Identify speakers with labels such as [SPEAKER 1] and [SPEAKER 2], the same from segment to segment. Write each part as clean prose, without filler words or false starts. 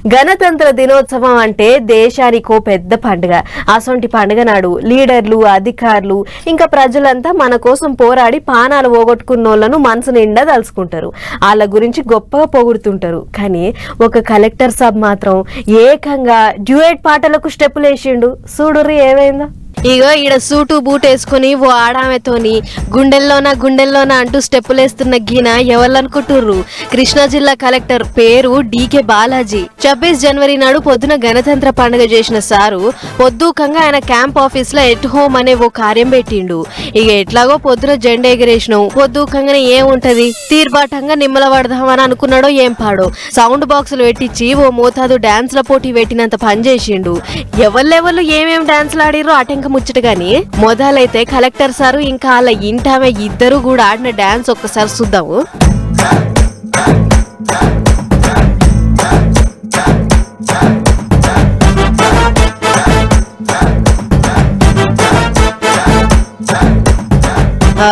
[SPEAKER 1] గణతంత్ర దినోత్సవం అంటే దేశానికో పెద్ద పండుగ. అసొంటి పండుగ నాడు లీడర్లు, అధికారులు ఇంకా ప్రజలంతా మన కోసం పోరాడి పానాలు పోగొట్టుకున్నోళ్లను మనసు నిండా తలుచుకుంటారు. వాళ్ళ గురించి గొప్పగా పొగుడుతుంటారు. కానీ ఒక కలెక్టర్ సాబ్ మాత్రం ఏకంగా డ్యూయట్ పాటలకు స్టెప్పులు వేసిండు. చూడుర్రి ఏమైందో. ఇగో ఈడ సూటు బూట్ వేసుకుని ఓ ఆడామెతోని గుండెల్లోన అంటూ స్టెప్పులేస్తున్న గీన ఎవరనుకుంటుర్రు? కృష్ణా జిల్లా కలెక్టర్ పేరు డీకే బాలాజీ. 26 జనవరి నాడు పొద్దున గణతంత్ర పండుగ చేసిన సారు పొద్దుకంగా ఆయన క్యాంప్ ఆఫీస్ లో ఎట్ హోమ్ అనే ఓ కార్యం పెట్టిండు. ఇక ఎట్లాగో పొద్దున జెండా ఎగరేసినాం, పొద్దుకంగానే ఏముంటది తీర్బాటంగా నిమ్మల పడదామని అనుకున్నాడో ఏం పాడో సౌండ్ బాక్సులు పెట్టించి ఓ మోతాదు డాన్స్ల పోటీ పెట్టినంత పని చేసిండు. ఎవరు ఏమేం డాన్స్లు ఆడిరో అటెంక ముచ్చట గాని మొదలైతే కలెక్టర్ సారు ఇంకా అలా ఇంటామె ఇద్దరు కూడా ఆడిన డాన్స్ ఒక్కసారి చూద్దాము.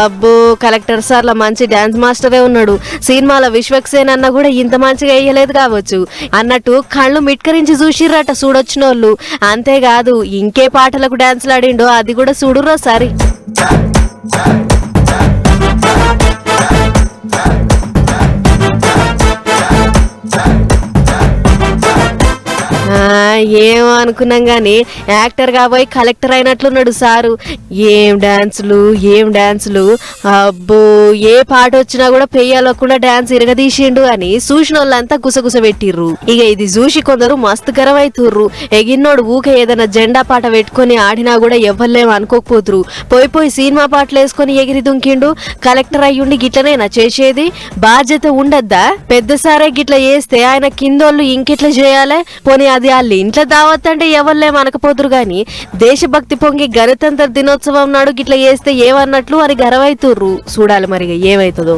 [SPEAKER 1] అబ్బో కలెక్టర్ సార్ల మంచి డాన్స్ మాస్టరే ఉన్నాడు. సినిమాల విశ్వక్సేన్ అన్న కూడా ఇంత మంచిగా వేయలేదు కావచ్చు అన్నట్టు కళ్ళు మిట్కరించి చూసిర్రట చూడొచ్చినోళ్ళు. అంతేకాదు ఇంకే పాటలకు డాన్స్లు ఆడిండో అది కూడా చూడుర్రా సారి. ఏమో అనుకున్నాం గాని యాక్టర్ కాబోయి కలెక్టర్ అయినట్లున్నాడు సారు. ఏం డాన్సులు అబ్బో ఏ పాట వచ్చినా కూడా పెయ్యాలకుండా డాన్స్ ఇరగదీసిండు అని చూసిన వాళ్ళంతా గుసగుస పెట్టిర్రు. ఇక ఇది చూసి కొందరు మస్తు గరవైతుర్రు. ఎగిన్నోడు ఊకే ఏదైనా జెండా పాట పెట్టుకుని ఆడినా కూడా ఎవ్వలేం అనుకోకపోతురు. పోయి సినిమా పాటలు వేసుకుని ఎగిరి దుంకిండు. కలెక్టర్ అయ్యుండి గిట్లనేనా చేసేది? బాధ్యత ఉండద్దా? పెద్ద సారే గిట్ల చేస్తే ఆయన కిందోళ్ళు ఇంకెట్లా చేయాలి? పోనీ అది వాళ్ళు ఇంట్లో దావత్ అంటే ఎవరులేం అనకపోతురు గాని దేశభక్తి పొంగి గణతంత్ర దినోత్సవం నాడు గిట్లా చేస్తే ఏమన్నట్లు అని గర్వైతుర్రు. చూడాలి మరి ఏమైతుందో.